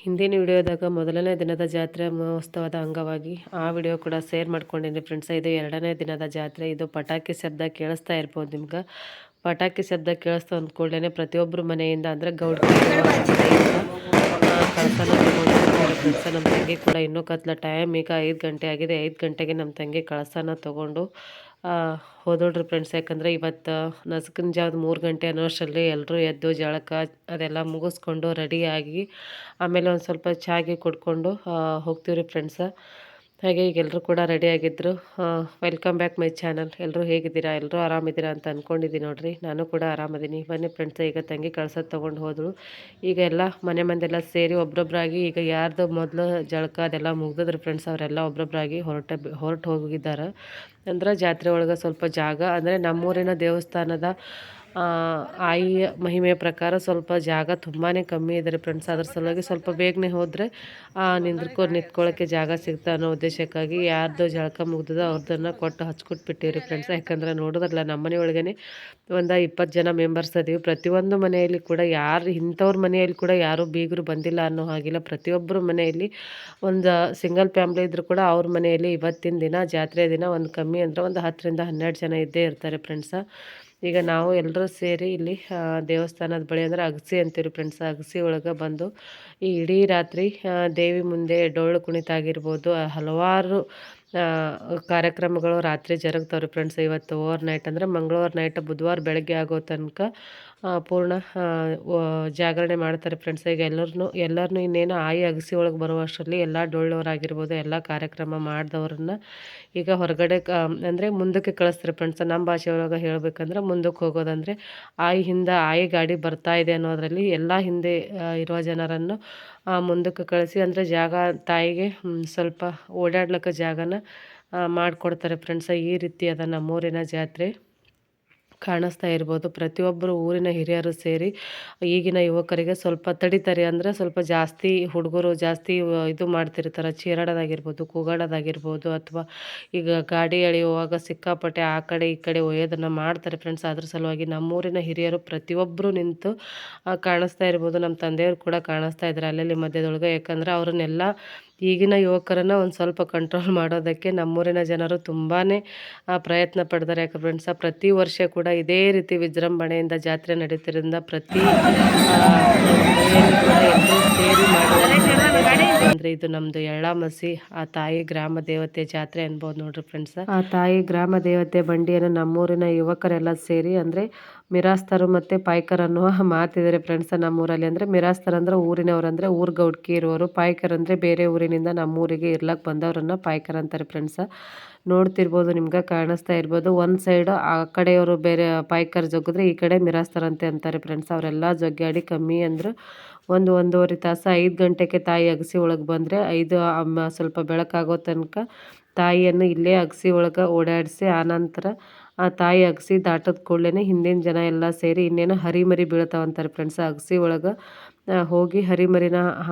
ಹಿಂದಿನ ವಿಡಿಯೋದಾಗ ಮೊದಲನೇ ದಿನದ ಜಾತ್ರೆ ಮಹೋತ್ಸವದ ಅಂಗವಾಗಿ ಆ ವಿಡಿಯೋ ಕೂಡ ಶೇರ್ ಮಾಡ್ಕೊಂಡಿನಿ ಫ್ರೆಂಡ್ಸ್. ಇದು 2ನೇ ದಿನದ ಜಾತ್ರೆ. ಇದು ಪಟಾಕಿ ಶಬ್ದ ಕೇಳಿಸ್ತಾ ಇರ್ಬೋದು ನಿಮ್ಗೆ. ಪಟಾಕಿ ಶಬ್ದ ಕೇಳಿಸ್ತಾ ಅಂದ ಕೂಡಲೇ ಪ್ರತಿಯೊಬ್ಬರು ಮನೆಯಿಂದ ಅಂದರೆ ಗೌಡ್ರ ಕಳಸನ ತೊಗೊಂಡು ಫ್ರೆಂಡ್ಸ್. ನಮ್ಮ ತಂಗಿ ಕೂಡ ಇನ್ನೂ ಕತ್ಲ ಟೈಮ್ ಈಗ 5 ಗಂಟೆ ಆಗಿದೆ. 5 ಗಂಟೆಗೆ ನಮ್ಮ ತಂಗಿ ಕಳಸನ ತೊಗೊಂಡು ಹೋದೋಡ್ರಿ ಫ್ರೆಂಡ್ಸ್. ಯಾಕಂದರೆ ಇವತ್ತು ನಸುಕಿನ ಜಾವದ 3 ಗಂಟೆ ಅನ್ನೋಷ್ಟರಲ್ಲಿ ಎಲ್ಲರೂ ಎದ್ದು ಜಳಕ ಅದೆಲ್ಲ ಮುಗಿಸ್ಕೊಂಡು ರೆಡಿಯಾಗಿ ಆಮೇಲೆ ಒಂದು ಸ್ವಲ್ಪ ಚಾಗಿ ಕುಡ್ಕೊಂಡು ಹೋಗ್ತೀವಿ ರೀ ಫ್ರೆಂಡ್ಸ. ಹಾಗೆ ಈಗ ಎಲ್ಲರೂ ಕೂಡ ರೆಡಿಯಾಗಿದ್ದರು. Welcome back my channel. ಎಲ್ಲರೂ ಹೇಗಿದ್ದೀರಾ? ಎಲ್ಲರೂ ಆರಾಮಿದ್ದೀರಾ ಅಂತ ಅಂದ್ಕೊಂಡಿದ್ದೀನಿ ನೋಡಿರಿ. ನಾನು ಕೂಡ ಆರಾಮದೀನಿ. ಬನ್ನಿ ಫ್ರೆಂಡ್ಸ, ಈಗ ತಂಗಿ ಕಳ್ಸೋದು ತೊಗೊಂಡು ಹೋದಳು. ಈಗ ಎಲ್ಲ ಮನೆ ಮಂದೆಲ್ಲ ಸೇರಿ ಒಬ್ರೊಬ್ಬರಾಗಿ ಈಗ ಯಾರ್ದು ಮೊದಲು ಜಳಕ ಅದೆಲ್ಲ ಮುಗ್ದಿದ್ರು ಫ್ರೆಂಡ್ಸ್, ಅವರೆಲ್ಲ ಒಬ್ರೊಬ್ಬರಾಗಿ ಹೊರಟು ಹೋಗಿದ್ದಾರೆ. ಅಂದ್ರೆ ಜಾತ್ರೆ ಒಳಗೆ ಸ್ವಲ್ಪ ಜಾಗ ಅಂದರೆ ನಮ್ಮೂರಿನ ದೇವಸ್ಥಾನದ ಆಯಿಯ ಮಹಿಮೆಯ ಪ್ರಕಾರ ಸ್ವಲ್ಪ ಜಾಗ ತುಂಬಾ ಕಮ್ಮಿ ಇದೆ ರೀ ಫ್ರೆಂಡ್ಸ್. ಅದ್ರ ಸಲುವಾಗಿ ಸ್ವಲ್ಪ ಬೇಗನೆ ಹೋದರೆ ನಿಂತ್ಕೊಳ್ಳೋಕ್ಕೆ ಜಾಗ ಸಿಗ್ತಾ ಅನ್ನೋ ಉದ್ದೇಶಕ್ಕಾಗಿ ಯಾರ್ದು ಜಳಕ ಮುಗ್ದದ ಅವ್ರದ್ದನ್ನು ಕೊಟ್ಟು ಹಚ್ಕೊಟ್ಬಿಟ್ಟಿವ್ರಿ ಫ್ರೆಂಡ್ಸ್. ಯಾಕಂದ್ರೆ ನೋಡೋದ್ರಲ್ಲ ನಮ್ಮ ಮನೆ ಒಳಗೇ ಒಂದು 20 ಜನ ಮೆಂಬರ್ಸ್ ಅದೀವಿ. ಪ್ರತಿಯೊಂದು ಮನೆಯಲ್ಲಿ ಕೂಡ ಇಂಥವ್ರ ಮನೆಯಲ್ಲಿ ಕೂಡ ಯಾರೂ ಬೀಗರು ಬಂದಿಲ್ಲ ಅನ್ನೋ ಹಾಗಿಲ್ಲ. ಪ್ರತಿಯೊಬ್ಬರು ಮನೆಯಲ್ಲಿ ಒಂದು ಸಿಂಗಲ್ ಫ್ಯಾಮ್ಲಿ ಇದ್ದರೂ ಕೂಡ ಅವ್ರ ಮನೆಯಲ್ಲಿ ಇವತ್ತಿನ ದಿನ ಜಾತ್ರೆ ದಿನ ಒಂದು ಕಮ್ಮಿ ಅಂದರೆ ಒಂದು 10ರಿಂದ 12 ಜನ ಇದ್ದೇ ಇರ್ತಾರೆ ಫ್ರೆಂಡ್ಸ. ಈಗ ನಾವು ಎಲ್ಲರೂ ಸೇರಿ ಇಲ್ಲಿ ದೇವಸ್ಥಾನದ ಬಳಿ ಅಂದರೆ ಅಗಸಿ ಅಂತೀವಿ ಫ್ರೆಂಡ್ಸ್. ಅಗಸಿ ಒಳಗೆ ಬಂದು ಈ ಇಡೀ ರಾತ್ರಿ ದೇವಿ ಮುಂದೆ ಡೊಳ್ಳು ಕುಣಿತ ಆಗಿರ್ಬೋದು, ಹಲವಾರು ಕಾರ್ಯಕ್ರಮಗಳು ರಾತ್ರಿ ಜರುಗ್ತಾವ್ರಿ ಫ್ರೆಂಡ್ಸ್. ಇವತ್ತು ಓವರ್ ನೈಟ್ ಅಂದರೆ ಮಂಗಳವಾರ ನೈಟ್ ಬುಧವಾರ ಬೆಳಗ್ಗೆ ಆಗೋ ತನಕ ಪೂರ್ಣ ಜಾಗರಣೆ ಮಾಡ್ತಾರೆ ಫ್ರೆಂಡ್ಸ್. ಈಗ ಎಲ್ಲರನ್ನೂ ಇನ್ನೇನು ಆಯಿ ಅಗಸಿ ಒಳಗೆ ಬರುವಷ್ಟರಲ್ಲಿ ಎಲ್ಲ ಡೊಳ್ಳವರಾಗಿರ್ಬೋದು ಎಲ್ಲ ಕಾರ್ಯಕ್ರಮ ಮಾಡಿದವ್ರನ್ನ ಈಗ ಹೊರಗಡೆ ಅಂದರೆ ಮುಂದಕ್ಕೆ ಕಳಿಸ್ತಾರೆ ಫ್ರೆಂಡ್ಸ್. ನಮ್ಮ ಭಾಷೆ ಒಳಗೆ ಹೇಳ್ಬೇಕಂದ್ರೆ ಮುಂದಕ್ಕೆ ಹೋಗೋದಂದರೆ ಆಯಿ ಗಾಡಿ ಬರ್ತಾ ಇದೆ ಅನ್ನೋದರಲ್ಲಿ ಎಲ್ಲ ಹಿಂದೆ ಇರುವ ಜನರನ್ನು ಮುಂದಕ್ಕೆ ಕಳಿಸಿ ಅಂದರೆ ಜಾಗ ತಾಯಿಗೆ ಸ್ವಲ್ಪ ಓಡಾಡ್ಲಿಕ್ಕೆ ಜಾಗನ ಮಾಡಿಕೊಡ್ತಾರೆ ಫ್ರೆಂಡ್ಸ. ಈ ರೀತಿ ಅದ ನಮ್ಮೂರಿನ ಜಾತ್ರೆ ಕಾಣಿಸ್ತಾ ಇರ್ಬೋದು. ಪ್ರತಿಯೊಬ್ಬರು ಊರಿನ ಹಿರಿಯರು ಸೇರಿ ಈಗಿನ ಯುವಕರಿಗೆ ಸ್ವಲ್ಪ ತಡಿತಾರೆ. ಅಂದರೆ ಸ್ವಲ್ಪ ಜಾಸ್ತಿ ಹುಡುಗರು ಜಾಸ್ತಿ ಇದು ಮಾಡ್ತಿರ್ತಾರೆ, ಚೀರಾಡೋದಾಗಿರ್ಬೋದು, ಕೂಗಾಡೋದಾಗಿರ್ಬೋದು, ಅಥವಾ ಈಗ ಗಾಡಿ ಎಳೆಯುವಾಗ ಸಿಕ್ಕಾಪಟ್ಟೆ ಆ ಕಡೆ ಈ ಕಡೆ ಒಯ್ಯೋದನ್ನು ಮಾಡ್ತಾರೆ ಫ್ರೆಂಡ್ಸ್. ಅದ್ರ ಸಲುವಾಗಿ ನಮ್ಮೂರಿನ ಹಿರಿಯರು ಪ್ರತಿಯೊಬ್ಬರು ನಿಂತು ಕಾಣಿಸ್ತಾ ಇರ್ಬೋದು. ನಮ್ಮ ತಂದೆಯವರು ಕೂಡ ಕಾಣಿಸ್ತಾ ಇದ್ದಾರೆ ಅಲ್ಲಲ್ಲಿ ಮಧ್ಯದೊಳಗೆ. ಯಾಕಂದರೆ ಅವ್ರನ್ನೆಲ್ಲ ಈಗಿನ ಯುವಕರನ್ನು ಒಂದು ಸ್ವಲ್ಪ ಕಂಟ್ರೋಲ್ ಮಾಡೋದಕ್ಕೆ ನಮ್ಮೂರಿನ ಜನರು ತುಂಬಾ ಪ್ರಯತ್ನ ಪಡ್ತಾರೆ. ಯಾಕೆ ಫ್ರೆಂಡ್ಸ, ಪ್ರತಿ ವರ್ಷ ಕೂಡ ಇದೇ ರೀತಿ ವಿಜೃಂಭಣೆಯಿಂದ ಜಾತ್ರೆ ನಡೀತಿರೋದ್ರಿಂದ ಪ್ರತಿ ಎಲ್ಲರೂ ಸೇರಿ ಅಂದರೆ ಇದು ನಮ್ಮದು ಎಳ್ಳಾಮಸಿ ಆ ತಾಯಿ ಗ್ರಾಮ ದೇವತೆ ಜಾತ್ರೆ ಅನ್ಬೋದು ನೋಡ್ರಿ ಫ್ರೆಂಡ್ಸ. ಆ ತಾಯಿ ಗ್ರಾಮ ದೇವತೆ ಬಂಡಿಯನ್ನು ನಮ್ಮೂರಿನ ಯುವಕರೆಲ್ಲ ಸೇರಿ ಅಂದರೆ ಮಿರಾಸ್ತರು ಮತ್ತು ಪಾಯ್ಕರ್ ಅನ್ನುವ ಮಾತಿದ್ದಾರೆ ಫ್ರೆಂಡ್ಸ ನಮ್ಮೂರಲ್ಲಿ. ಅಂದರೆ ಮಿರಾಸ್ತರ್ ಅಂದರೆ ಊರಿನವ್ರು, ಅಂದರೆ ಊರು ಗೌಡ್ಕಿ ಇರುವವರು. ಪಾಯ್ಕರ್ ಅಂದರೆ ಬೇರೆ ಊರಿನಿಂದ ನಮ್ಮೂರಿಗೆ ಇರ್ಲಕ್ಕೆ ಬಂದವ್ರನ್ನ ಪಾಯ್ಕರ್ ಅಂತಾರೆ ಫ್ರೆಂಡ್ಸ. ನೋಡ್ತಿರ್ಬೋದು, ನಿಮ್ಗೆ ಕಾಣಿಸ್ತಾ ಇರ್ಬೋದು. ಒಂದು ಸೈಡು ಆ ಕಡೆಯವರು ಬೇರೆ ಪಾಯ್ಕರ್ ಜಗ್ಗಿದ್ರೆ ಈ ಕಡೆ ಮಿರಾಸ್ತರ್ ಅಂತಾರೆ ಫ್ರೆಂಡ್ಸ್. ಅವರೆಲ್ಲ ಜಗ್ಗಾಡಿ ಕಮ್ಮಿ ಅಂದ್ರೆ 1-1.5 ತಾಸು 5 ಗಂಟೆಗೆ ತಾಯಿ ಅಗಸಿ ಒಳಗೆ ಬಂದರೆ 5 ಸ್ವಲ್ಪ ಬೆಳಕಾಗೋ ತನಕ ತಾಯಿಯನ್ನು ಇಲ್ಲೇ ಅಗಸಿ ಒಳಗೆ ಓಡಾಡಿಸಿ ಆನಂತರ ಆ ತಾಯಿ ಅಗಸಿ ದಾಟದ ಕೂಡಲೇ ಹಿಂದಿನ ಜನ ಎಲ್ಲ ಸೇರಿ ಇನ್ನೇನು ಹರಿಮರಿ ಬೀಳ್ತಾವಂತಾರೆ ಫ್ರೆಂಡ್ಸ್. ಅಗಸಿ ಒಳಗೆ ಹೋಗಿ ಹರಿಮರಿನ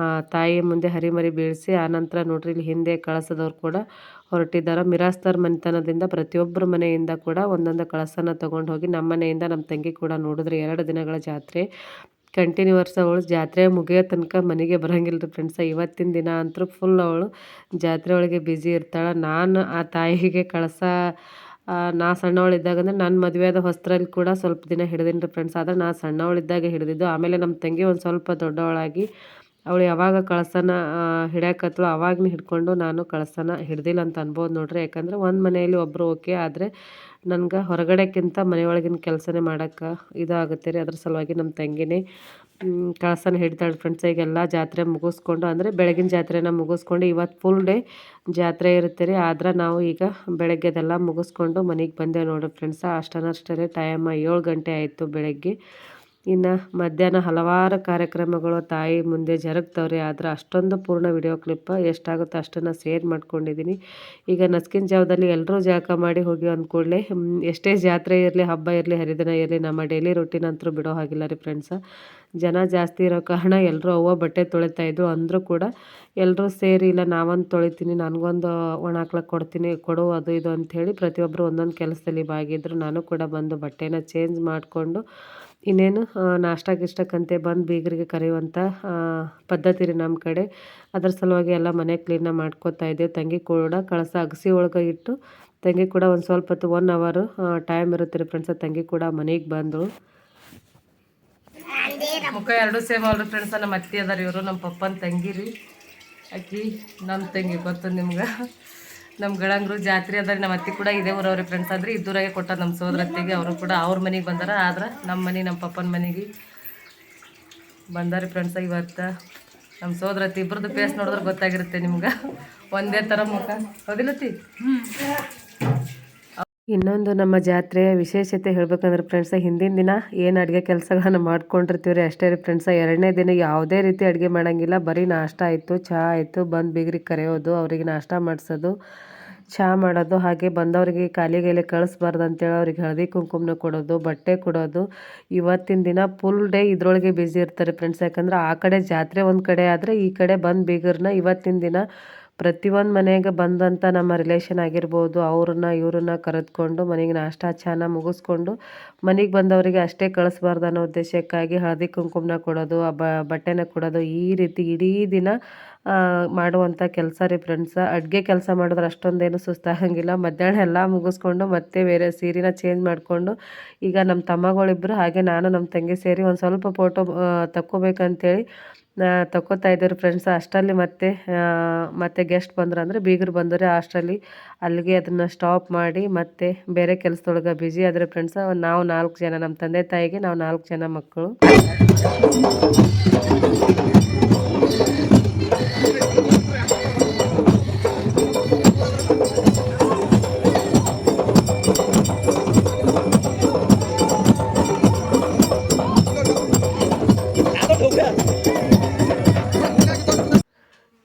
ತಾಯಿ ಮುಂದೆ ಹರಿಮರಿ ಬೀಳಿಸಿ ಆನಂತರ ನೋಡ್ರಿ ಇಲ್ಲಿ ಹಿಂದೆ ಕಳಸದವ್ರು ಕೂಡ ಹೊರಟಿದ್ದಾರೆ. ಮಿರಾಸ್ತರ್ ಮನೆತನದಿಂದ ಪ್ರತಿಯೊಬ್ಬರ ಮನೆಯಿಂದ ಕೂಡ ಒಂದೊಂದು ಕಳಸನ ತೊಗೊಂಡು ಹೋಗಿ ನಮ್ಮ ಮನೆಯಿಂದ ನಮ್ಮ ತಂಗಿ ಕೂಡ ನೋಡಿದ್ರೆ 2 ದಿನಗಳ ಜಾತ್ರೆ ಕಂಟಿನ್ಯೂವರ್ಸ್ ಅವಳು ಜಾತ್ರೆ ಮುಗಿಯೋ ತನಕ ಮನೆಗೆ ಬರೋಂಗಿಲ್ಲ ರೀ ಫ್ರೆಂಡ್ಸ. ಇವತ್ತಿನ ದಿನ ಅಂತೂ ಫುಲ್ ಅವಳು ಜಾತ್ರೆ ಒಳಗೆ ಬ್ಯುಸಿ ಇರ್ತಾಳೆ. ನಾನು ಆ ತಾಯಿಗೆ ಕಳಸ ನಾ ಸಣ್ಣವಳಿದ್ದಾಗ ಅಂದರೆ ನನ್ನ ಮದುವೆ ಆದ ಹೊಸದ್ರಲ್ಲಿ ಕೂಡ ಸ್ವಲ್ಪ ದಿನ ಹಿಡಿದೀನಿ ರೀ ಫ್ರೆಂಡ್ಸ್. ಆದರೆ ನಾ ಸಣ್ಣವಳಿದ್ದಾಗ ಹಿಡಿದಿದ್ದು. ಆಮೇಲೆ ನಮ್ಮ ತಂಗಿ ಒಂದು ಸ್ವಲ್ಪ ದೊಡ್ಡವಳಾಗಿ ಅವಳು ಯಾವಾಗ ಕಳಸನ ಹಿಡ್ಯಾಕತ್ಳು ಅವಾಗನೇ ಹಿಡ್ಕೊಂಡು ನಾನು ಕಳಸನ ಹಿಡ್ದಿಲ್ಲ ಅಂತ ಅನ್ಬೋದು ನೋಡ್ರಿ. ಯಾಕಂದರೆ ಒಂದು ಮನೆಯಲ್ಲಿ ಒಬ್ಬರು ಓಕೆ, ಆದರೆ ನನಗೆ ಹೊರಗಡೆಕ್ಕಿಂತ ಮನೆಯೊಳಗಿನ ಕೆಲಸನೇ ಮಾಡೋಕ್ಕೆ ಇದಾಗುತ್ತೆ ರೀ. ಅದ್ರ ಸಲುವಾಗಿ ನಮ್ಮ ತಂಗಿನೇ ಕಳಸನ ಹಿಡಿತಾಳೆ ಫ್ರೆಂಡ್ಸ್. ಈಗೆಲ್ಲ ಜಾತ್ರೆ ಮುಗಿಸ್ಕೊಂಡು ಅಂದರೆ ಬೆಳಗಿನ ಜಾತ್ರೆನ ಮುಗಿಸ್ಕೊಂಡು ಇವತ್ತು ಫುಲ್ ಡೇ ಜಾತ್ರೆ ಇರುತ್ತೆ ರೀ. ಆದ್ರೆ ನಾವು ಈಗ ಬೆಳಗ್ಗೆದೆಲ್ಲ ಮುಗಿಸ್ಕೊಂಡು ಮನೆಗೆ ಬಂದೇವೆ ನೋಡಿರಿ ಫ್ರೆಂಡ್ಸ. ಅಷ್ಟೇ ಟೈಮ್ 7 ಗಂಟೆ ಆಯಿತು ಬೆಳಗ್ಗೆ. ಇನ್ನು ಮಧ್ಯಾಹ್ನ ಹಲವಾರು ಕಾರ್ಯಕ್ರಮಗಳು ತಾಯಿ ಮುಂದೆ ಜರುಗ್ತವ್ರೆ. ಆದರೆ ಅಷ್ಟೊಂದು ಪೂರ್ಣ ವಿಡಿಯೋ ಕ್ಲಿಪ್ ಎಷ್ಟಾಗುತ್ತೋ ಅಷ್ಟನ್ನು ಶೇರ್ ಮಾಡ್ಕೊಂಡಿದ್ದೀನಿ. ಈಗ ನಸ್ಕಿನ ಜಾವದಲ್ಲಿ ಎಲ್ಲರೂ ಜಳಕ ಮಾಡಿ ಹೋಗಿ ಅಂದ ಕೂಡಲೇ ಎಷ್ಟೇ ಜಾತ್ರೆ ಇರಲಿ, ಹಬ್ಬ ಇರಲಿ, ಹರಿದಿನ ಇರಲಿ, ನಮ್ಮ ಡೈಲಿ ರೊಟೀನ್ ಅಂತೂ ಬಿಡೋ ಹಾಗಿಲ್ಲ ರೀ ಫ್ರೆಂಡ್ಸ. ಜನ ಜಾಸ್ತಿ ಇರೋ ಕಾರಣ ಎಲ್ಲರೂ ಅವ್ವ ಬಟ್ಟೆ ತೊಳಿತಾಯಿದ್ರು. ಅಂದರೂ ಕೂಡ ಎಲ್ಲರೂ ಸೇರಿ ಇಲ್ಲ ನಾವೊಂದು ತೊಳಿತೀನಿ, ನನಗೊಂದು ಒಣ ಹಾಕ್ಲಕ್ಕೆ ಕೊಡ್ತೀನಿ, ಕೊಡು ಅದು ಇದು ಅಂಥೇಳಿ ಪ್ರತಿಯೊಬ್ಬರು ಒಂದೊಂದು ಕೆಲಸದಲ್ಲಿ ಭಾಗಿದ್ರು. ನಾನು ಕೂಡ ಬಂದು ಬಟ್ಟೆನ ಚೇಂಜ್ ಮಾಡಿಕೊಂಡು ಇನ್ನೇನು ನಾಷ್ಟ ಗಿಷ್ಟಕ್ಕಂತೆ ಬಂದು ಬೀಗರಿಗೆ ಕರೆಯುವಂಥ ಪದ್ಧತಿ ರೀ ನಮ್ಮ ಕಡೆ. ಅದ್ರ ಸಲುವಾಗಿ ಎಲ್ಲ ಮನೆ ಕ್ಲೀನ ಮಾಡ್ಕೋತಾ ಇದ್ದೇವೆ. ತಂಗಿ ಕೂಡ ಕಳಸ ಅಗಸಿ ಒಳಗೆ ಇಟ್ಟು ತಂಗಿ ಕೂಡ ಒಂದು ಸ್ವಲ್ಪ ಹೊತ್ತು 1 ಅವರ್ ಟೈಮ್ ಇರುತ್ತೆ ರೀ ಫ್ರೆಂಡ್ಸ. ತಂಗಿ ಕೂಡ ಮನೆಗೆ ಬಂದಳು. ಮುಖ ಎರಡು ಸೇಮ್ ಅಲ್ರಿ ಫ್ರೆಂಡ್ಸ. ನಮ್ಮ ಅತ್ತಿ ಅದಾರ, ಇವರು ನಮ್ಮ ಪಪ್ಪನ ತಂಗಿ ರೀ. ಅಕ್ಕಿ ನಮ್ಮ ತಂಗಿ ಗೊತ್ತು ನಿಮ್ಗೆ. ನಮ್ಮ ಗಳಂಗರು ಜಾತ್ರೆ ಅದಾರ. ನಮ್ಮ ಅತ್ತಿ ಕೂಡ ಇದೇ ಊರವ್ರಿ ಫ್ರೆಂಡ್ಸ್. ಆದರೆ ಇದ್ದೂರಾಗೆ ಕೊಟ್ಟ ನಮ್ಮ ಸೋದರತ್ತಿಗೆ. ಅವರು ಕೂಡ ಅವ್ರ ಮನೆಗೆ ಬಂದಾರ. ಆದ್ರೆ ನಮ್ಮ ಮನೆ ನಮ್ಮ ಪಪ್ಪನ ಮನೆಗೆ ಬಂದಾರಿ ಫ್ರೆಂಡ್ಸ. ಇವತ್ತು ನಮ್ಮ ಸೋದರತ್ತಿ ಇಬ್ಬರದ್ದು ಫೇಸ್ ನೋಡಿದ್ರೆ ಗೊತ್ತಾಗಿರುತ್ತೆ ನಿಮ್ಗೆ. ಒಂದೇ ಥರ ಮುಖ ಹೌದಿಲ್ಲತ್ತಿ. ಇನ್ನೊಂದು ನಮ್ಮ ಜಾತ್ರೆಯ ವಿಶೇಷತೆ ಹೇಳ್ಬೇಕಂದ್ರೆ ಫ್ರೆಂಡ್ಸ, ಹಿಂದಿನ ದಿನ ಏನು ಅಡುಗೆ ಕೆಲಸಗಳನ್ನು ಮಾಡ್ಕೊಂಡಿರ್ತೀವಿ ರೀ ಅಷ್ಟೇ ರೀ ಫ್ರೆಂಡ್ಸ. 2ನೇ ದಿನ ಯಾವುದೇ ರೀತಿ ಅಡುಗೆ ಮಾಡೋಂಗಿಲ್ಲ. ಬರೀ ನಾಷ್ಟ ಆಯಿತು, ಚಹಾ ಆಯಿತು, ಬಂದು ಬೀಗ್ರಿಗೆ ಕರೆಯೋದು, ಅವರಿಗೆ ನಾಷ್ಟ ಮಾಡಿಸೋದು, ಚಹಾ ಮಾಡೋದು, ಹಾಗೆ ಬಂದವರಿಗೆ ಖಾಲಿಗೈಲೆ ಕಳಿಸ್ಬಾರ್ದು ಅಂತೇಳಿ ಅವ್ರಿಗೆ ಹಳದಿ ಕುಂಕುಮನ ಕೊಡೋದು, ಬಟ್ಟೆ ಕೊಡೋದು. ಇವತ್ತಿನ ದಿನ ಫುಲ್ ಡೇ ಇದ್ರೊಳಗೆ ಬ್ಯುಸಿ ಇರ್ತಾರೆ ಫ್ರೆಂಡ್ಸ್. ಯಾಕಂದ್ರೆ ಆ ಕಡೆ ಜಾತ್ರೆ ಒಂದು ಕಡೆ ಆದರೆ ಈ ಕಡೆ ಬಂದು ಬೀಗರನ್ನ ಇವತ್ತಿನ ದಿನ ಪ್ರತಿಯೊಂದು ಮನೆಗೆ ಬಂದಂಥ ನಮ್ಮ ರಿಲೇಷನ್ ಆಗಿರ್ಬೋದು ಅವ್ರನ್ನ ಇವ್ರನ್ನ ಕರೆದುಕೊಂಡು ಮನೆಗೆ ನಾಷ್ಟ ಚಾನ ಮುಗಿಸ್ಕೊಂಡು ಮನೆಗೆ ಬಂದವರಿಗೆ ಅಷ್ಟೇ ಕಳಿಸ್ಬಾರ್ದು ಅನ್ನೋ ಉದ್ದೇಶಕ್ಕಾಗಿ ಹಳದಿ ಕುಂಕುಮನ ಕೊಡೋದು, ಬಟ್ಟೆನ ಕೊಡೋದು, ಈ ರೀತಿ ಇಡೀ ದಿನ ಮಾಡುವಂಥ ಕೆಲಸ ರೀ ಫ್ರೆಂಡ್ಸ. ಅಡುಗೆ ಕೆಲಸ ಮಾಡಿದ್ರೆ ಅಷ್ಟೊಂದೇನು ಸುಸ್ತಾಗಂಗಿಲ್ಲ. ಮಧ್ಯಾಹ್ನ ಎಲ್ಲ ಮುಗಿಸ್ಕೊಂಡು ಮತ್ತೆ ಬೇರೆ ಸೀರೆನ ಚೇಂಜ್ ಮಾಡಿಕೊಂಡು ಈಗ ನಮ್ಮ ತಮ್ಮಗಳಿಬ್ಬರು ಹಾಗೆ ನಾನು ನಮ್ಮ ತಂಗಿ ಸೇರಿ ಒಂದು ಸ್ವಲ್ಪ ಫೋಟೋ ತಕ್ಕೋಬೇಕಂತೇಳಿ ತಕ್ಕೋತಾ ಇದ್ದೀವಿ ಫ್ರೆಂಡ್ಸ್. ಅಷ್ಟರಲ್ಲಿ ಮತ್ತೆ ಗೆಸ್ಟ್ ಬಂದ್ರು ಅಂದರೆ ಬೀಗರು ಬಂದರೆ ಅಷ್ಟರಲ್ಲಿ ಅಲ್ಲಿಗೆ ಅದನ್ನು ಸ್ಟಾಪ್ ಮಾಡಿ ಮತ್ತೆ ಬೇರೆ ಕೆಲಸದೊಳಗೆ ಬ್ಯುಸಿ ಆದರೆ ಫ್ರೆಂಡ್ಸ. ನಾವು 4 ಜನ, ನಮ್ಮ ತಂದೆ ತಾಯಿಗೆ ನಾವು 4 ಜನ ಮಕ್ಕಳು.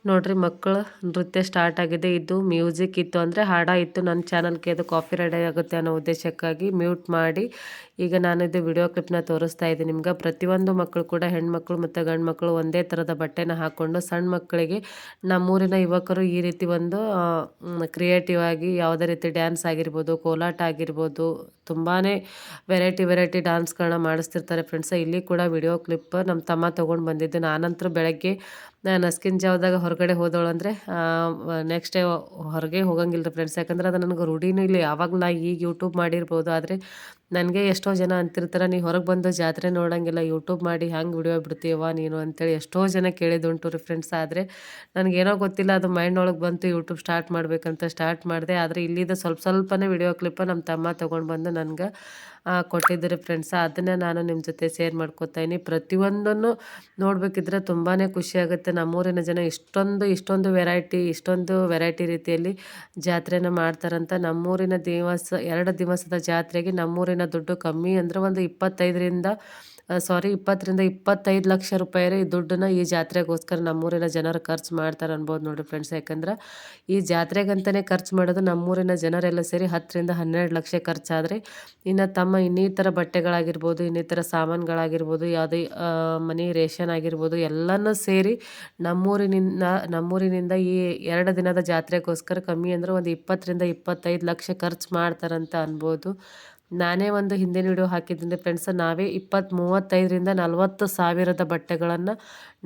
ನೋಡ್ರಿ ಮಕ್ಕಳು ನೃತ್ಯ ಸ್ಟಾರ್ಟ್ ಆಗಿದೆ. ಇದು ಮ್ಯೂಸಿಕ್ ಇತ್ತು ಅಂದರೆ ಹಾಡ ಇತ್ತು. ನನ್ನ ಚಾನಲ್ಗೆ ಅದು ಕಾಪಿ ರೈಡ್ ಆಗುತ್ತೆ ಅನ್ನೋ ಉದ್ದೇಶಕ್ಕಾಗಿ ಮ್ಯೂಟ್ ಮಾಡಿ ಈಗ ನಾನು ಇದು ವಿಡಿಯೋ ಕ್ಲಿಪ್ನ ತೋರಿಸ್ತಾ ಇದ್ದೀನಿ ನಿಮ್ಗೆ. ಪ್ರತಿಯೊಂದು ಮಕ್ಕಳು ಕೂಡ ಹೆಣ್ಮಕ್ಳು ಮತ್ತು ಗಂಡು ಮಕ್ಕಳು ಒಂದೇ ಥರದ ಬಟ್ಟೆನ ಹಾಕ್ಕೊಂಡು ಸಣ್ಣ ಮಕ್ಕಳಿಗೆ ನಮ್ಮೂರಿನ ಯುವಕರು ಈ ರೀತಿ ಒಂದು ಕ್ರಿಯೇಟಿವ್ ಆಗಿ ಯಾವುದೇ ರೀತಿ ಡ್ಯಾನ್ಸ್ ಆಗಿರ್ಬೋದು, ಕೋಲಾಟ ಆಗಿರ್ಬೋದು, ತುಂಬಾ ವೆರೈಟಿ ಡ್ಯಾನ್ಸ್ಗಳನ್ನ ಮಾಡಿಸ್ತಿರ್ತಾರೆ ಫ್ರೆಂಡ್ಸ. ಇಲ್ಲಿ ಕೂಡ ವಿಡಿಯೋ ಕ್ಲಿಪ್ ನಮ್ಮ ತಮ್ಮ ತೊಗೊಂಡು ಬಂದಿದ್ದು. ನಾನಂತರೂ ಬೆಳಗ್ಗೆ ನಸ್ಕಿನ ಜಾವದಾಗ ಹೊರಗಡೆ ಹೋದವಳು ಅಂದರೆ ನೆಕ್ಸ್ಟ್ ಡೇ ಹೊರಗೆ ಹೋಗಂಗಿಲ್ಲ ರೀ ಫ್ರೆಂಡ್ಸ್. ಯಾಕಂದ್ರೆ ಅದು ನನಗೆ ರೂಢಿನೂ ಇಲ್ಲ. ಯಾವಾಗ ನಾ ಈಗ ಯೂಟ್ಯೂಬ್ ಮಾಡಿರ್ಬೋದು, ಆದರೆ ನನಗೆ ಎಷ್ಟೋ ಜನ ಅಂತಿರ್ತಾರೆ, ನೀ ಹೊರಗೆ ಬಂದು ಜಾತ್ರೆ ನೋಡೋಂಗಿಲ್ಲ, ಯೂಟ್ಯೂಬ್ ಮಾಡಿ ಹ್ಯಾಂಗೆ ವಿಡಿಯೋ ಬಿಡ್ತೀಯವ್ವ ನೀನು ಅಂತೇಳಿ ಎಷ್ಟೋ ಜನ ಕೇಳಿದುಂಟು ರೀ ಫ್ರೆಂಡ್ಸ್. ಆದರೆ ನನಗೇನೋ ಗೊತ್ತಿಲ್ಲ, ಅದು ಮೈಂಡ್ ಒಳಗೆ ಬಂತು ಯೂಟ್ಯೂಬ್ ಸ್ಟಾರ್ಟ್ ಮಾಡಬೇಕಂತ ಸ್ಟಾರ್ಟ್ ಮಾಡಿದೆ. ಆದರೆ ಇಲ್ಲಿದ್ದು ಸ್ವಲ್ಪನೇ ವಿಡಿಯೋ ಕ್ಲಿಪ್ಪ ನಮ್ಮ ತಮ್ಮ ತೊಗೊಂಡು ಬಂದು ನನಗೆ ಕೊಟ್ಟಿದ್ದರು ಫ್ರೆಂಡ್ಸ. ಅದನ್ನೇ ನಾನು ನಿಮ್ಮ ಜೊತೆ ಶೇರ್ ಮಾಡ್ಕೊತಾಯಿನಿ. ಪ್ರತಿಯೊಂದನ್ನು ನೋಡಬೇಕಿದ್ರೆ ತುಂಬಾ ಖುಷಿಯಾಗುತ್ತೆ. ನಮ್ಮೂರಿನ ಜನ ಇಷ್ಟೊಂದು ವೆರೈಟಿ ರೀತಿಯಲ್ಲಿ ಜಾತ್ರೆನ ಮಾಡ್ತಾರಂತ. ನಮ್ಮೂರಿನ 2 ದಿವಸದ ಜಾತ್ರೆಗೆ ನಮ್ಮೂರಿನ ದುಡ್ಡು ಕಮ್ಮಿ ಅಂದರೆ ಒಂದು 20ರಿಂದ 25 ಲಕ್ಷ ರೂಪಾಯಿ ಈ ದುಡ್ಡನ್ನ ಈ ಜಾತ್ರೆಗೋಸ್ಕರ ನಮ್ಮೂರಿನ ಜನರು ಖರ್ಚು ಮಾಡ್ತಾರೆ ಅನ್ಬೋದು ನೋಡಿರಿ ಫ್ರೆಂಡ್ಸ್. ಯಾಕಂದ್ರೆ ಈ ಜಾತ್ರೆಗಂತಲೇ ಖರ್ಚು ಮಾಡೋದು ನಮ್ಮೂರಿನ ಜನರೆಲ್ಲ ಸೇರಿ 10ರಿಂದ 12 ಲಕ್ಷ ಖರ್ಚಾದರೆ ಇನ್ನು ತಮ್ಮ ಇನ್ನಿತರ ಬಟ್ಟೆಗಳಾಗಿರ್ಬೋದು, ಇನ್ನಿತರ ಸಾಮಾನುಗಳಾಗಿರ್ಬೋದು, ಯಾವುದೇ ಮನಿ ರೇಷನ್ ಆಗಿರ್ಬೋದು ಎಲ್ಲನೂ ಸೇರಿ ನಮ್ಮೂರಿನಿಂದ ಈ 2 ದಿನದ ಜಾತ್ರೆಗೋಸ್ಕರ ಕಮ್ಮಿ ಅಂದರೆ ಒಂದು 20ರಿಂದ 25 ಲಕ್ಷ ಖರ್ಚು ಮಾಡ್ತಾರಂತ ಅನ್ಬೋದು. ನಾನೇ ಒಂದು ಹಿಂದಿನ ವಿಡಿಯೋ ಹಾಕಿದ್ದೀನಿ ಫ್ರೆಂಡ್ಸ್. ನಾವೇ 35ರಿಂದ 40 ಸಾವಿರದ ಬಟ್ಟೆಗಳನ್ನು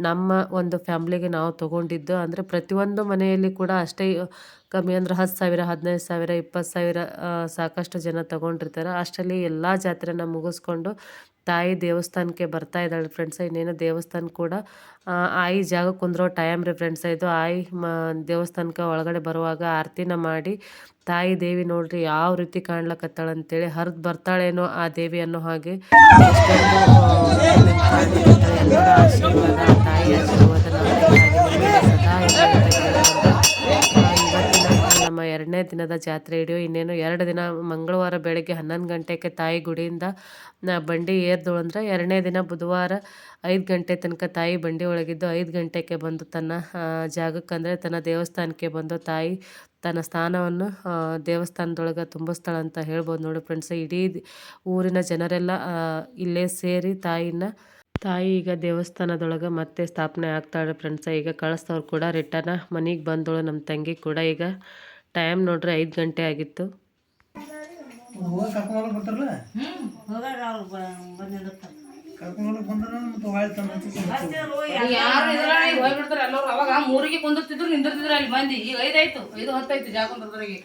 ನಮ್ಮ ಒಂದು ಫ್ಯಾಮ್ಲಿಗೆ ನಾವು ತೊಗೊಂಡಿದ್ದು. ಅಂದರೆ ಪ್ರತಿಯೊಂದು ಮನೆಯಲ್ಲಿ ಕೂಡ ಅಷ್ಟೇ ಕಮ್ಮಿ ಅಂದ್ರೆ 10,000, 15,000, 20,000 ಸಾಕಷ್ಟು ಜನ ತೊಗೊಂಡಿರ್ತಾರೆ. ಅಷ್ಟರಲ್ಲಿ ಎಲ್ಲ ಜಾತ್ರೆನ ಮುಗಿಸ್ಕೊಂಡು ತಾಯಿ ದೇವಸ್ಥಾನಕ್ಕೆ ಬರ್ತಾ ಇದ್ದಾಳೆ ಫ್ರೆಂಡ್ಸ. ಇನ್ನೇನು ದೇವಸ್ಥಾನ ಕೂಡ ಆಯಿ ಜಾಗ ಕುಂದ್ರೋ ಟೈಮ್ ರೀ ಫ್ರೆಂಡ್ಸ. ಇದು ಆಯಿ ದೇವಸ್ಥಾನಕ್ಕೆ ಒಳಗಡೆ ಬರುವಾಗ ಆರತಿನ ಮಾಡಿ ತಾಯಿ ದೇವಿ ನೋಡ್ರಿ ಯಾವ ರೀತಿ ಕಾಣ್ಲಕತ್ತಾಳ ಅಂತೇಳಿ ಹರಿದು ಬರ್ತಾಳೇನೋ ಆ ದೇವಿ ಅನ್ನೋ ಹಾಗೆ ಎಲ್ಲರ ಆಶೀರ್ವಾದ, ತಾಯಿ ಆಶೀರ್ವಾದ ಸದಾ ಇವತ್ತಿನ ನಮ್ಮ 2ನೇ ದಿನದ ಜಾತ್ರೆ ವಿಡಿಯೋ. ಇನ್ನೇನು 2 ದಿನ ಮಂಗಳವಾರ ಬೆಳಗ್ಗೆ 11 ಗಂಟೆಗೆ ತಾಯಿ ಗುಡಿಯಿಂದ ಬಂಡಿ ಏರ್ದಳು ಅಂದ್ರೆ 2ನೇ ದಿನ ಬುಧವಾರ 5 ಗಂಟೆ ತನಕ ತಾಯಿ ಬಂಡಿ ಒಳಗಿದ್ದು 5 ಗಂಟೆಗೆ ಬಂದು ತನ್ನ ಜಾಗಕ್ಕೆ ಅಂದರೆ ತನ್ನ ದೇವಸ್ಥಾನಕ್ಕೆ ಬಂದು ತಾಯಿ ತನ್ನ ಸ್ಥಾನವನ್ನು ದೇವಸ್ಥಾನದೊಳಗೆ ತುಂಬಿಸ್ತಾಳೆ ಅಂತ ಹೇಳ್ಬೋದು ನೋಡಿ ಫ್ರೆಂಡ್ಸ್. ಇಡೀ ಊರಿನ ಜನರೆಲ್ಲ ಇಲ್ಲೇ ಸೇರಿ ತಾಯಿ ಈಗ ದೇವಸ್ಥಾನದೊಳಗೆ ಮತ್ತೆ ಸ್ಥಾಪನೆ ಆಗ್ತಾಳೆ ಫ್ರೆಂಡ್ಸ. ಈಗ ಕಳಿಸ್ತವ್ರು ಕೂಡ ರಿಟರ್ನ್ ಮನೆಗೆ ಬಂದಳು. ನಮ್ಮ ತಂಗಿ ಕೂಡ ಈಗ ಟೈಮ್ ನೋಡ್ರಿ 5 ಗಂಟೆ ಆಗಿತ್ತು. ಅವಾಗ 3ಗೆ ಕುಂದಿರ್ತಿದ್ರು ನಿಂದಿರ್ತಿದ್ರು ಅಲ್ಲಿ ಮಂದಿ. ಈಗ 5 ಆಯ್ತು, 5:10 ಜಾಗ ಕುಂದ್ರದ್ರಿಗೆ.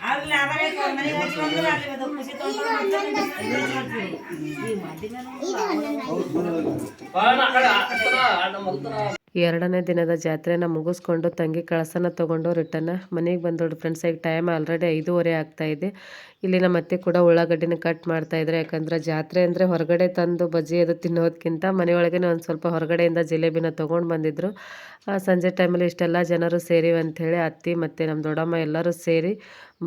ಎರಡನೇ ದಿನದ ಜಾತ್ರೆನ ಮುಗಿಸ್ಕೊಂಡು ತಂಗಿ ಕಳಸನ ತೊಗೊಂಡು ರಿಟರ್ನ್ ಮನೆಗೆ ಬಂದೋಡು ಫ್ರೆಂಡ್ಸ್. ಈಗ ಟೈಮ್ ಆಲ್ರೆಡಿ 5:30 ಆಗ್ತಾ ಇದೆ. ಇಲ್ಲಿ ನಮ್ಮ ಅತ್ತೆ ಕೂಡ ಉಳ್ಳಾಗಡ್ಡಿನ ಕಟ್ ಮಾಡ್ತಾ ಇದ್ದಾರೆ. ಯಾಕಂದ್ರೆ ಜಾತ್ರೆ ಅಂದರೆ ಹೊರಗಡೆ ತಂದು ಬಜ್ಜಿ ಅದು ತಿನ್ನೋದಕ್ಕಿಂತ ಮನೆಯೊಳಗೆ ಒಂದು ಸ್ವಲ್ಪ ಹೊರಗಡೆಯಿಂದ ಜಿಲೇಬಿನ ತೊಗೊಂಡು ಬಂದಿದ್ರು. ಸಂಜೆ ಟೈಮಲ್ಲಿ ಇಷ್ಟೆಲ್ಲ ಜನರು ಸೇರಿವೆ ಅಂಥೇಳಿ ಅತ್ತಿ ಮತ್ತು ನಮ್ಮ ದೊಡ್ಡಮ್ಮ ಎಲ್ಲರೂ ಸೇರಿ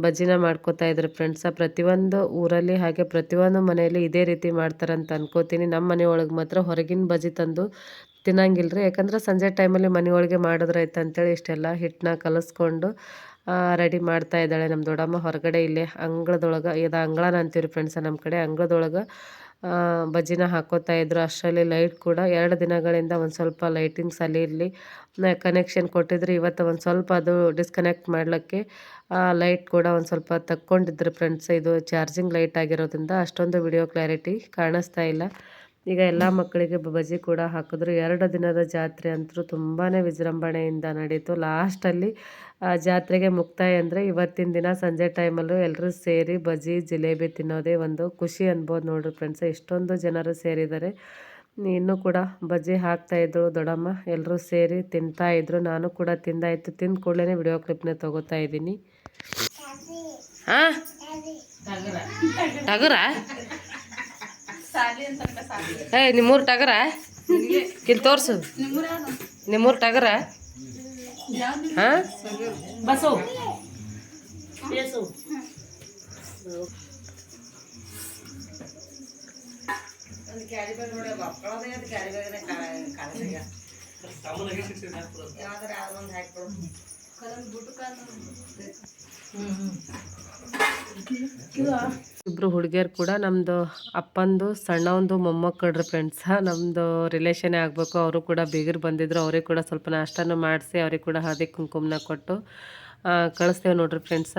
ಬಜ್ಜಿನ ಮಾಡ್ಕೋತಾ ಇದ್ರು ಫ್ರೆಂಡ್ಸ. ಪ್ರತಿಯೊಂದು ಊರಲ್ಲಿ ಹಾಗೆ ಪ್ರತಿಯೊಂದು ಮನೆಯಲ್ಲಿ ಇದೇ ರೀತಿ ಮಾಡ್ತಾರಂತ ಅನ್ಕೋತೀನಿ. ನಮ್ಮ ಮನೆಯೊಳಗೆ ಮಾತ್ರ ಹೊರಗಿನ ಬಜ್ಜಿ ತಂದು ತಿನ್ನಂಗಿಲ್ಲ ರೀ. ಯಾಕಂದ್ರೆ ಸಂಜೆ ಟೈಮಲ್ಲಿ ಮನೆಯೊಳಗೆ ಮಾಡಿದ್ರಾಯ್ತು ಅಂತೇಳಿ ಇಷ್ಟೆಲ್ಲ ಹಿಟ್ಟನ್ನ ಕಲಿಸ್ಕೊಂಡು ರೆಡಿ ಮಾಡ್ತಾ ಇದ್ದಾಳೆ ನಮ್ಮ ದೊಡ್ಡಮ್ಮ. ಹೊರಗಡೆ ಇಲ್ಲೇ ಅಂಗಳದೊಳಗೆ ಇದು ಅಂಗಳನ ಅಂತೀವಿ ಫ್ರೆಂಡ್ಸ ನಮ್ಮ ಕಡೆ. ಅಂಗಳದೊಳಗೆ ಬಜ್ಜಿನ ಹಾಕೋತಾ ಇದ್ರು. ಅಷ್ಟರಲ್ಲಿ ಲೈಟ್ ಕೂಡ 2 ದಿನಗಳಿಂದ ಒಂದು ಸ್ವಲ್ಪ ಲೈಟಿಂಗ್ಸ್ ಅಲ್ಲಿ ಇಲ್ಲಿ ಕನೆಕ್ಷನ್ ಕೊಟ್ಟಿದ್ರು. ಇವತ್ತು ಒಂದು ಸ್ವಲ್ಪ ಅದು ಡಿಸ್ಕನೆಕ್ಟ್ ಮಾಡಲಿಕ್ಕೆ ಲೈಟ್ ಕೂಡ ಒಂದು ಸ್ವಲ್ಪ ತಕ್ಕೊಂಡಿದ್ರು ಫ್ರೆಂಡ್ಸ್. ಇದು ಚಾರ್ಜಿಂಗ್ ಲೈಟ್ ಆಗಿರೋದ್ರಿಂದ ಅಷ್ಟೊಂದು ವಿಡಿಯೋ ಕ್ಲಾರಿಟಿ ಕಾಣಿಸ್ತಾ ಇಲ್ಲ. ಈಗ ಎಲ್ಲ ಮಕ್ಕಳಿಗೆ ಬಜ್ಜಿ ಕೂಡ ಹಾಕಿದ್ರು. 2 ದಿನದ ಜಾತ್ರೆ ಅಂತೂ ತುಂಬಾ ವಿಜೃಂಭಣೆಯಿಂದ ನಡೀತು. ಲಾಸ್ಟಲ್ಲಿ ಜಾತ್ರೆಗೆ ಮುಕ್ತಾಯ ಅಂದರೆ ಇವತ್ತಿನ ದಿನ ಸಂಜೆ ಟೈಮಲ್ಲೂ ಎಲ್ಲರೂ ಸೇರಿ ಬಜ್ಜಿ ಜಿಲೇಬಿ ತಿನ್ನೋದೇ ಒಂದು ಖುಷಿ ಅನ್ಬೋದು ನೋಡ್ರಿ ಫ್ರೆಂಡ್ಸ್. ಇಷ್ಟೊಂದು ಜನರು ಸೇರಿದ್ದಾರೆ. ಇನ್ನೂ ಕೂಡ ಬಜ್ಜಿ ಹಾಕ್ತಾಯಿದ್ರು ದೊಡ್ಡಮ್ಮ. ಎಲ್ಲರೂ ಸೇರಿ ತಿಂತಾಯಿದ್ರು. ನಾನು ಕೂಡ ತಿಂದಾಯಿತು. ತಿಂದ ಕೂಡಲೇ ವಿಡಿಯೋ ಕ್ಲಿಪ್ನ ತೊಗೋತಾ ಇದ್ದೀನಿ. ಹಾಂ ಟಗರ ನಿಮ್ಮೂರು ಟಗರ ಕಿಲ್ ತೋರ್ಸು. ನಿಮ್ಮೂರು ಟಗರ ಹಾಂ ಬಸ್ಸು ಇಬ್ರು ಹುಡುಗಿಯರು ಕೂಡ ನಮ್ಮದು ಅಪ್ಪಂದು ಸಣ್ಣವಂದು ಮೊಮ್ಮಕ್ಕಳ್ರಿ ಫ್ರೆಂಡ್ಸ. ನಮ್ಮದು ರಿಲೇಷನ್ನೇ ಆಗಬೇಕು. ಅವರು ಕೂಡ ಬೀಗರು ಬಂದಿದ್ರು. ಅವ್ರಿಗೆ ಕೂಡ ಸ್ವಲ್ಪ ನಾಷ್ಟನೂ ಮಾಡಿಸಿ ಅವ್ರಿಗೆ ಕೂಡ ಹಳದಿ ಕುಂಕುಮನ ಕೊಟ್ಟು ಕಳಿಸ್ತೇವೆ ನೋಡ್ರಿ ಫ್ರೆಂಡ್ಸ.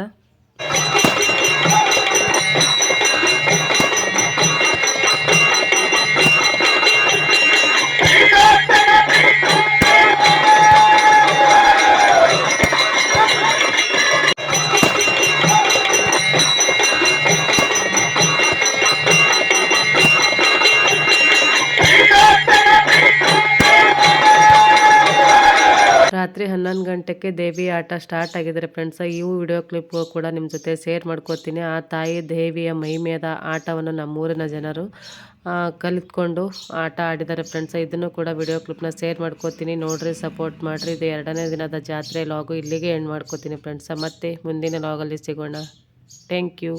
ರಾತ್ರಿ 11 ಗಂಟೆಗೆ ದೇವಿ ಆಟ ಸ್ಟಾರ್ಟ್ ಆಗಿದ್ದಾರೆ ಫ್ರೆಂಡ್ಸ. ಇವು ವಿಡಿಯೋ ಕ್ಲಿಪ್ಗಳು ಕೂಡ ನಿಮ್ಮ ಜೊತೆ ಶೇರ್ ಮಾಡ್ಕೋತೀನಿ. ಆ ತಾಯಿ ದೇವಿಯ ಮಹಿಮೆಯ ಆಟವನ್ನು ನಮ್ಮೂರಿನ ಜನರು ಕಲಿತ್ಕೊಂಡು ಆಟ ಆಡಿದ್ದಾರೆ ಫ್ರೆಂಡ್ಸ. ಇದನ್ನು ಕೂಡ ವಿಡಿಯೋ ಕ್ಲಿಪ್ನ ಶೇರ್ ಮಾಡ್ಕೋತೀನಿ. ನೋಡ್ರಿ, ಸಪೋರ್ಟ್ ಮಾಡಿರಿ. ಇದು 2ನೇ ದಿನದ ಜಾತ್ರೆ ಲಾಗು ಇಲ್ಲಿಗೆ ಎಂಡ್ ಮಾಡ್ಕೋತೀನಿ ಫ್ರೆಂಡ್ಸ. ಮತ್ತೆ ಮುಂದಿನ ಲಾಗಲ್ಲಿ ಸಿಗೋಣ. Thank you.